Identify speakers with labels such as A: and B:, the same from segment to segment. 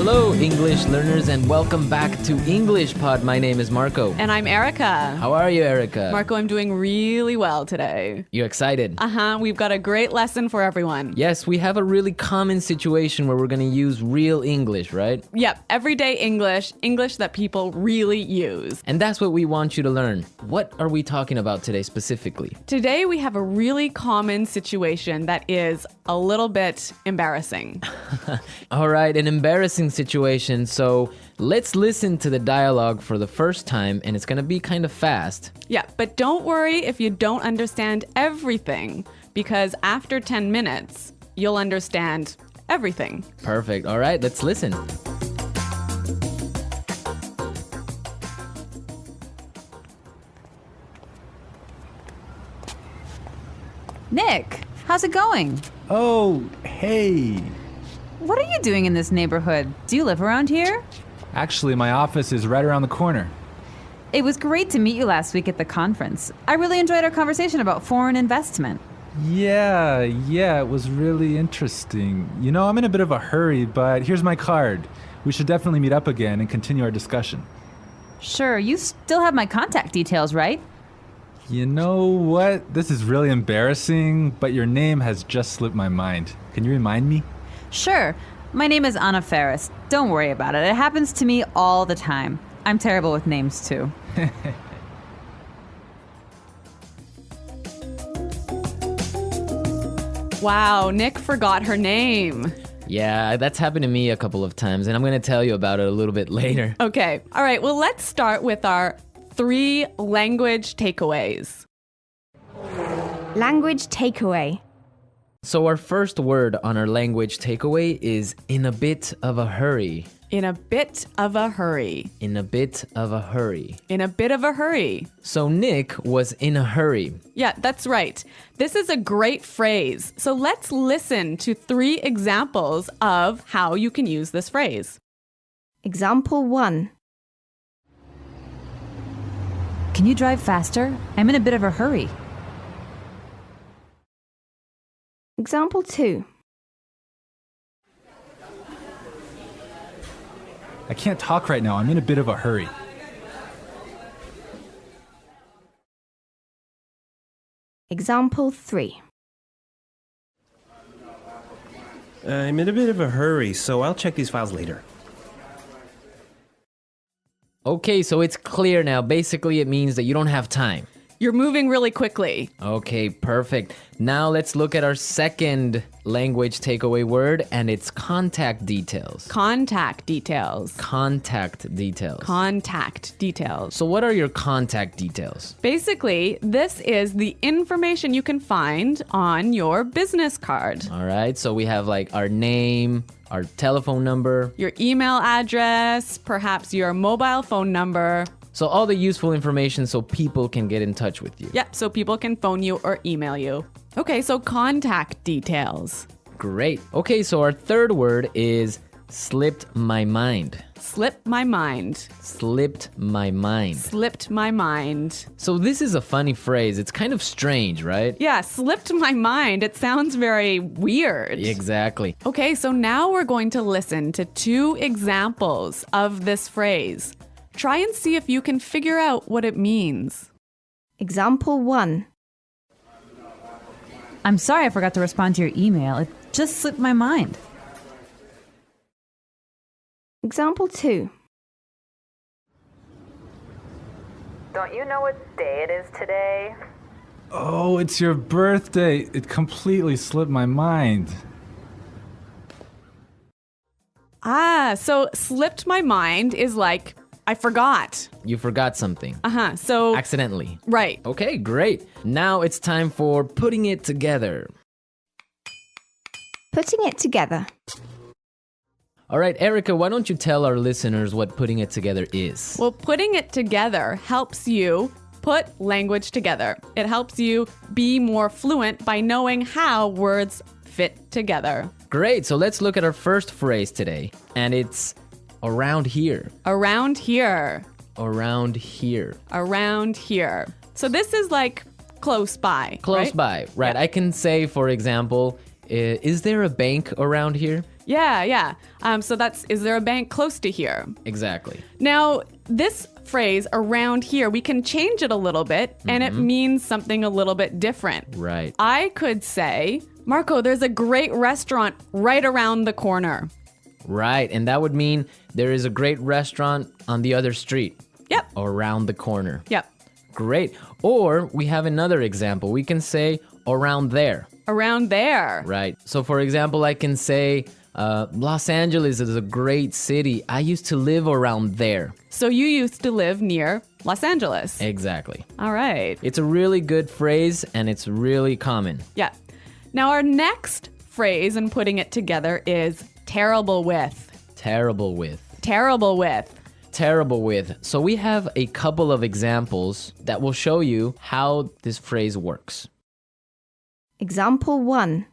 A: Hello, English learners, and welcome back to English Pod. My name is Marco.
B: And I'm Erica.
A: How are you, Erica?
B: Marco, I'm doing really well today.
A: You excited?
B: We've got a great lesson for everyone.
A: Yes, we have a really common situation where we're going to use real English, right?
B: Yep, everyday English that people really use.
A: And that's what we want you to learn. What are we talking about today specifically?
B: Today we have a really common situation that is a little bit embarrassing.
A: All right, an embarrassing situation. So let's listen to the dialogue for the first time, and it's going to be kind of fast.
B: Yeah, but don't worry if you don't understand everything, because after 10 minutes, you'll understand everything.
A: Perfect. All right, let's listen.
C: Nick, how's it going?
D: Oh, hey.
C: What are you doing in this neighborhood? Do you live around here?
D: Actually, my office is right around the corner.
C: It was great to meet you last week at the conference. I really enjoyed our conversation about foreign investment.
D: Yeah, it was really interesting. You know, I'm in a bit of a hurry, but here's my card. We should definitely meet up again and continue our discussion.
C: Sure, you still have my contact details, right?
D: You know what? This is really embarrassing, but your name has just slipped my mind. Can you remind me?
C: Sure. My name is Anna Ferris. Don't worry about it. It happens to me all the time. I'm terrible with names, too.
B: Wow, Nick forgot her name.
A: Yeah, that's happened to me a couple of times, and I'm going to tell you about it a little bit later.
B: Okay, all right, well, let's start with our 3 language takeaways.
E: Language takeaway.
A: So our first word on our language takeaway is in a bit of a hurry.
B: In a bit of a hurry.
A: In a bit of a hurry.
B: In a bit of a hurry.
A: So Nick was in a hurry.
B: Yeah, that's right. This is a great phrase. So let's listen to 3 examples of how you can use this phrase.
E: Example 1.
C: Can you drive faster? I'm in a bit of a hurry.
E: Example 2.
D: I can't talk right now. I'm in a bit of a hurry.
E: Example 3.
F: I'm in a bit of a hurry, so I'll check these files later.
A: Okay, so it's clear now. Basically, it means that you don't have time.
B: You're moving really quickly.
A: Okay, perfect. Now let's look at our second language takeaway word, and it's contact details.
B: Contact details.
A: Contact details.
B: Contact details.
A: So what are your contact details?
B: Basically, this is the information you can find on your business card.
A: All right, so we have like our name, our telephone number.
B: Your email address, perhaps your mobile phone number.
A: So all the useful information so people can get in touch with you.
B: Yep, so people can phone you or email you. Okay, so contact details.
A: Great. Okay, so our third word is slipped my mind.
B: Slipped my mind.
A: Slipped my mind.
B: Slipped my mind.
A: So this is a funny phrase. It's kind of strange, right?
B: Yeah, slipped my mind. It sounds very weird.
A: Exactly.
B: Okay, so now we're going to listen to 2 examples of this phrase. Try and see if you can figure out what it means.
E: Example 1.
C: I'm sorry I forgot to respond to your email. It just slipped my mind.
E: Example 2.
G: Don't you know what day it is today?
D: Oh, it's your birthday. It completely slipped my mind.
B: So slipped my mind is like, I forgot.
A: You forgot something.
B: So,
A: Accidentally.
B: right.
A: Okay, great. Now it's time for putting it together.
E: Putting it together.
A: All right, Erica, why don't you tell our listeners what putting it together is?
B: Well, putting it together helps you put language together. It helps you be more fluent by knowing how words fit together.
A: Great, so let's look at our first phrase today. And it's around here.
B: Around here.
A: Around here.
B: Around here. So this is like close by.
A: Close
B: right?
A: by, right.
B: Yeah.
A: I can say, for example, is there a bank around here?
B: Yeah. So is there a bank close to here?
A: Exactly.
B: Now, this phrase around here, we can change it a little bit and it means something a little bit different.
A: Right.
B: I could say, Marco, there's a great restaurant right around the corner.
A: Right. And that would mean there is a great restaurant on the other street.
B: Yep.
A: Or around the corner.
B: Yep.
A: Great. Or we have another example. We can say around there.
B: Around there.
A: Right. So for example, I can say Los Angeles is a great city. I used to live around there.
B: So you used to live near Los Angeles.
A: Exactly.
B: All right.
A: It's a really good phrase and it's really common.
B: Yeah. Now our next phrase in putting it together is terrible with.
A: Terrible with.
B: Terrible with.
A: Terrible with. So we have a couple of examples that will show you how this phrase works.
E: Example 1.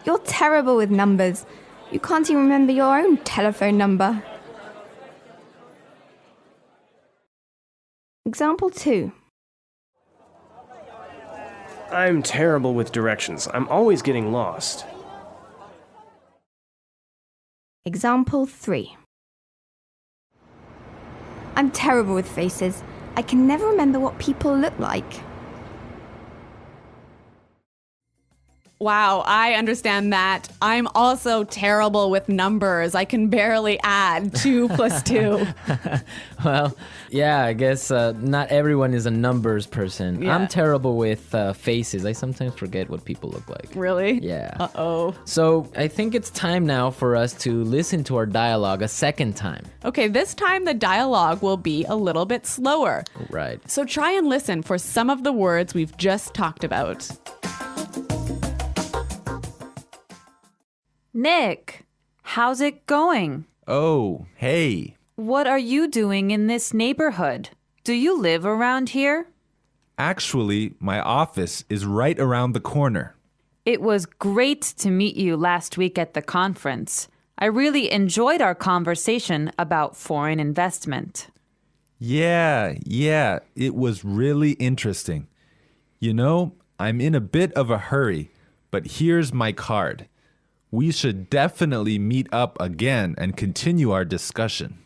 E: You're terrible with numbers. You can't even remember your own telephone number. Example 2.
H: I'm terrible with directions. I'm always getting lost.
E: Example 3. I'm terrible with faces. I can never remember what people look like.
B: Wow, I understand that. I'm also terrible with numbers. I can barely add 2 plus 2.
A: Well, yeah, I guess not everyone is a numbers person.
B: Yeah.
A: I'm terrible with faces. I sometimes forget what people look like.
B: Really?
A: Yeah.
B: Uh-oh.
A: So I think it's time now for us to listen to our dialogue a second time.
B: Okay, this time the dialogue will be a little bit slower.
A: Right.
B: So try and listen for some of the words we've just talked about.
C: Nick, how's it going?
D: Oh, hey.
C: What are you doing in this neighborhood? Do you live around here?
D: Actually, my office is right around the corner.
C: It was great to meet you last week at the conference. I really enjoyed our conversation about foreign investment.
D: Yeah, it was really interesting. You know, I'm in a bit of a hurry, but here's my card. We should definitely meet up again and continue our discussion.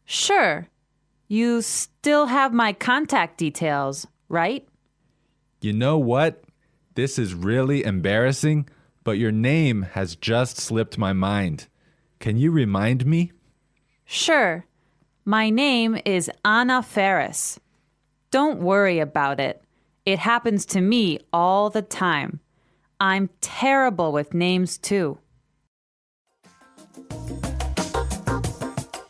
C: Sure. You still have my contact details, right?
D: You know what? This is really embarrassing, but your name has just slipped my mind. Can you remind me?
C: Sure. My name is Anna Ferris. Don't worry about it. It happens to me all the time. I'm terrible with names too.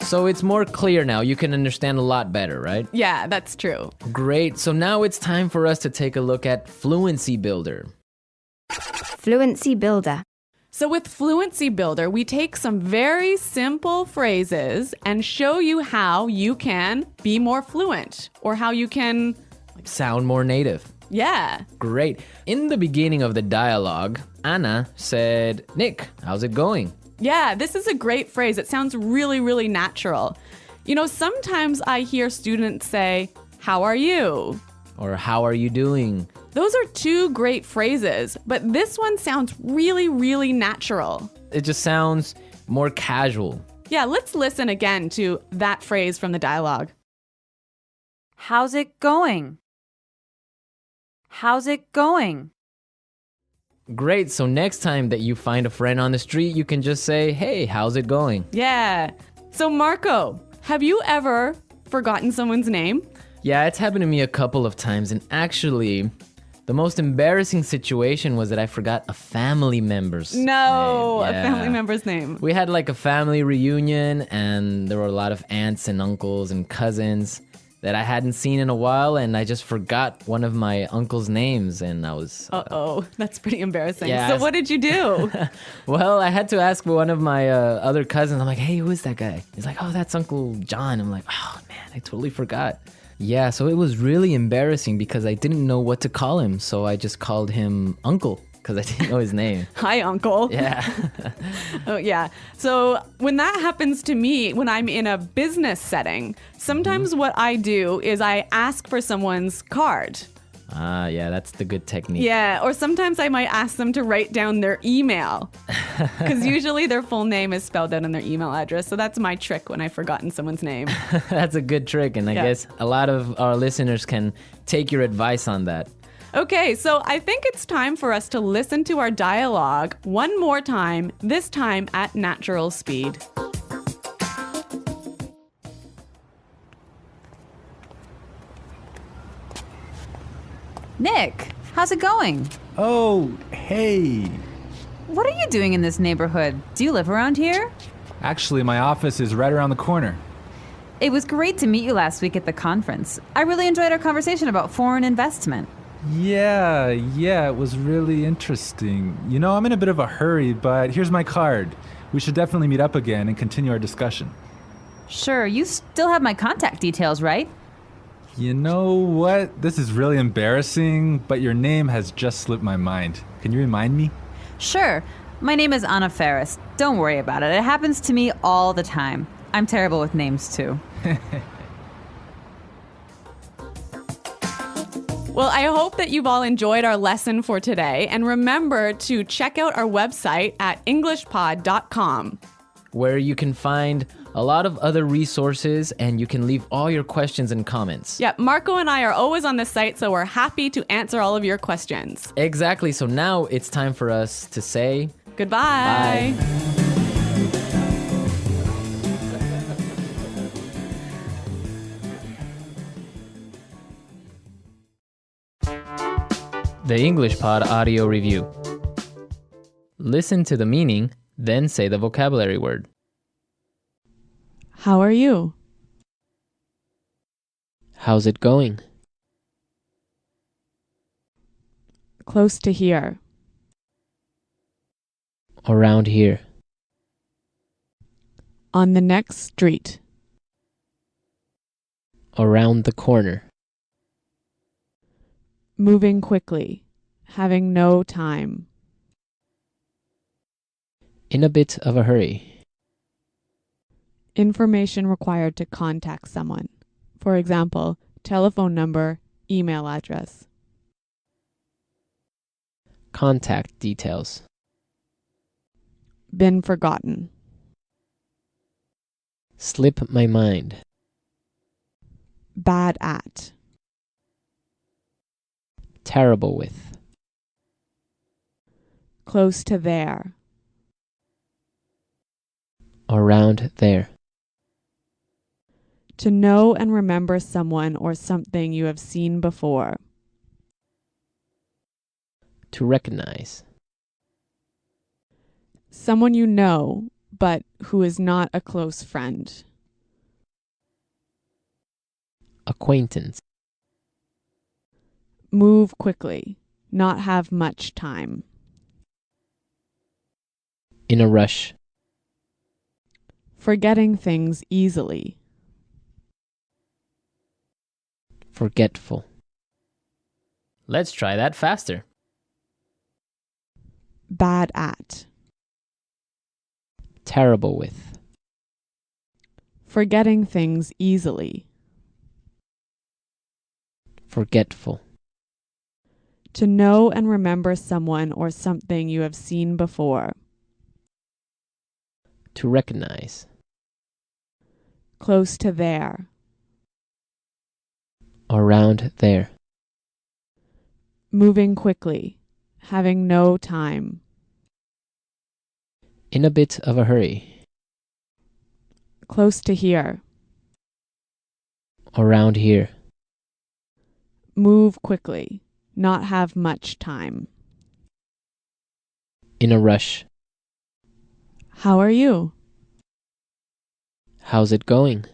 A: So it's more clear now. You can understand a lot better, right?
B: Yeah, that's true.
A: Great. So now it's time for us to take a look at Fluency Builder.
E: Fluency Builder.
B: So with Fluency Builder, we take some very simple phrases and show you how you can be more fluent or how you can...
A: Sound more native.
B: Yeah.
A: Great. In the beginning of the dialogue, Anna said, Nick, how's it going?
B: Yeah, this is a great phrase. It sounds really, really natural. You know, sometimes I hear students say, how are you?
A: Or how are you doing?
B: Those are 2 great phrases, but this one sounds really, really natural.
A: It just sounds more casual.
B: Yeah, let's listen again to that phrase from the dialogue.
C: How's it going? How's it going?
A: Great. So next time that you find a friend on the street, you can just say, hey, how's it going?
B: Yeah. So Marco, have you ever forgotten someone's name?
A: Yeah, it's happened to me a couple of times. And actually, the most embarrassing situation was that I forgot a family member's name.
B: No, a
A: Yeah.
B: family member's name.
A: We had like a family reunion and there were a lot of aunts and uncles and cousins that I hadn't seen in a while, and I just forgot one of my uncle's names, and I was...
B: Uh-oh, that's pretty embarrassing.
A: Yeah,
B: So what did you do?
A: Well, I had to ask one of my other cousins. I'm like, hey, who is that guy? He's like, oh, that's Uncle John. I'm like, oh, man, I totally forgot. Yeah, so it was really embarrassing because I didn't know what to call him, so I just called him Uncle because I didn't know his name.
B: Hi, Uncle.
A: Yeah.
B: Oh, yeah. So when that happens to me, when I'm in a business setting, sometimes what I do is I ask for someone's card.
A: Ah, yeah, that's the good technique.
B: Yeah, or sometimes I might ask them to write down their email because usually their full name is spelled out in their email address. So that's my trick when I've forgotten someone's name.
A: That's a good trick, and I guess a lot of our listeners can take your advice on that.
B: Okay, so I think it's time for us to listen to our dialogue one more time, this time at natural speed.
C: Nick, how's it going?
D: Oh, hey.
C: What are you doing in this neighborhood? Do you live around here?
D: Actually, my office is right around the corner.
C: It was great to meet you last week at the conference. I really enjoyed our conversation about foreign investment.
D: Yeah, it was really interesting. You know, I'm in a bit of a hurry, but here's my card. We should definitely meet up again and continue our discussion.
C: Sure, you still have my contact details, right?
D: You know what? This is really embarrassing, but your name has just slipped my mind. Can you remind me?
C: Sure. My name is Anna Ferris. Don't worry about it. It happens to me all the time. I'm terrible with names, too.
B: Well, I hope that you've all enjoyed our lesson for today. And remember to check out our website at englishpod.com,
A: where you can find a lot of other resources and you can leave all your questions and comments.
B: Yeah, Marco and I are always on the site, so we're happy to answer all of your questions.
A: Exactly. So now it's time for us to say
B: goodbye.
A: Bye. The English Pod audio review. Listen to the meaning, then say the vocabulary word.
B: How are you?
A: How's it going?
B: Close to here.
A: Around here.
B: On the next street.
A: Around the corner.
B: Moving quickly. Having no time.
A: In a bit of a hurry.
B: Information required to contact someone. For example, telephone number, email address.
A: Contact details.
B: Been forgotten.
A: Slip my mind.
B: Bad at.
A: Terrible with.
B: Close to there.
A: Around there.
B: To know and remember someone or something you have seen before.
A: To recognize.
B: Someone you know, but who is not a close friend.
A: Acquaintance.
B: Move quickly. Not have much time.
A: In a rush.
B: Forgetting things easily.
A: Forgetful. Let's try that faster.
B: Bad at.
A: Terrible with.
B: Forgetting things easily.
A: Forgetful.
B: To know and remember someone or something you have seen before.
A: To recognize.
B: Close to there.
A: Around there.
B: Moving quickly. Having no time.
A: In a bit of a hurry.
B: Close to here.
A: Around here.
B: Move quickly. Not have much time.
A: In a rush.
B: How are you?
A: How's it going?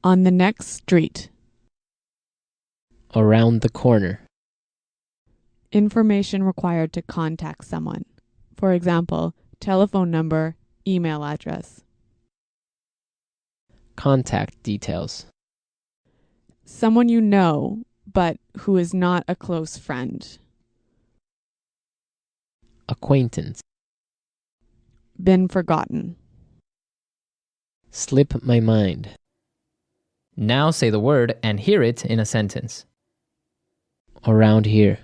B: On the next street.
A: Around the corner.
B: Information required to contact someone. For example, telephone number, email address.
A: Contact details.
B: Someone you know, but who is not a close friend.
A: Acquaintance.
B: Been forgotten.
A: Slip my mind. Now say the word and hear it in a sentence. Around here.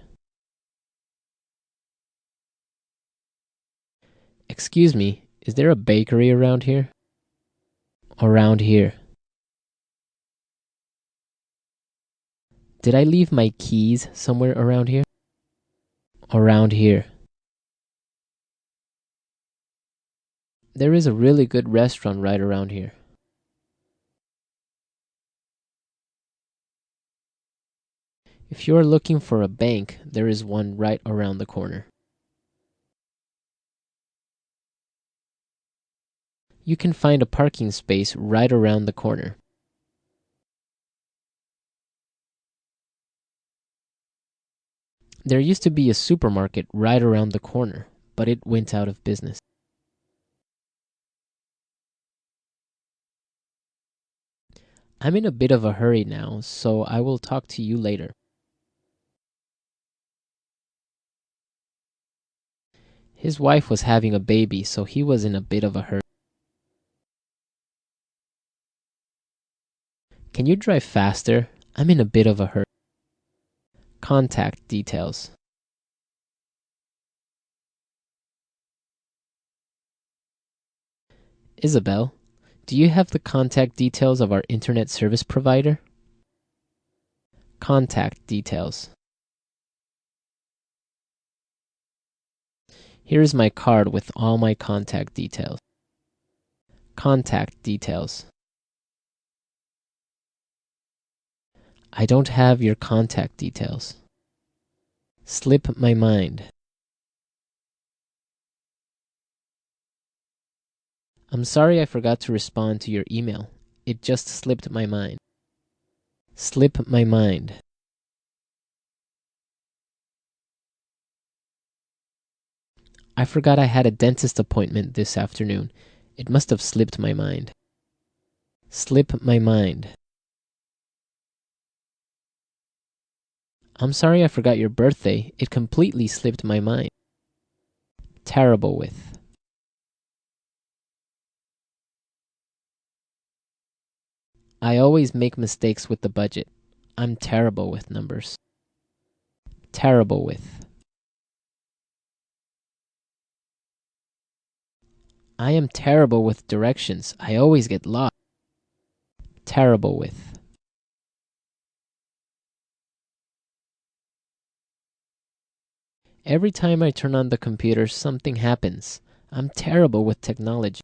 A: Excuse me, is there a bakery around here? Around here. Did I leave my keys somewhere around here? Around here. There is a really good restaurant right around here. If you are looking for a bank, there is one right around the corner. You can find a parking space right around the corner. There used to be a supermarket right around the corner, but it went out of business. I'm in a bit of a hurry now, so I will talk to you later. His wife was having a baby, so he was in a bit of a hurry. Can you drive faster? I'm in a bit of a hurry. Contact details. Isabel, do you have the contact details of our internet service provider? Contact details. Here is my card with all my contact details. Contact details. I don't have your contact details. Slip my mind. I'm sorry I forgot to respond to your email. It just slipped my mind. Slip my mind. I forgot I had a dentist appointment this afternoon. It must have slipped my mind. Slip my mind. I'm sorry I forgot your birthday. It completely slipped my mind. Terrible with. I always make mistakes with the budget. I'm terrible with numbers. Terrible with. I am terrible with directions. I always get lost. Terrible with. Every time I turn on the computer, something happens. I'm terrible with technology.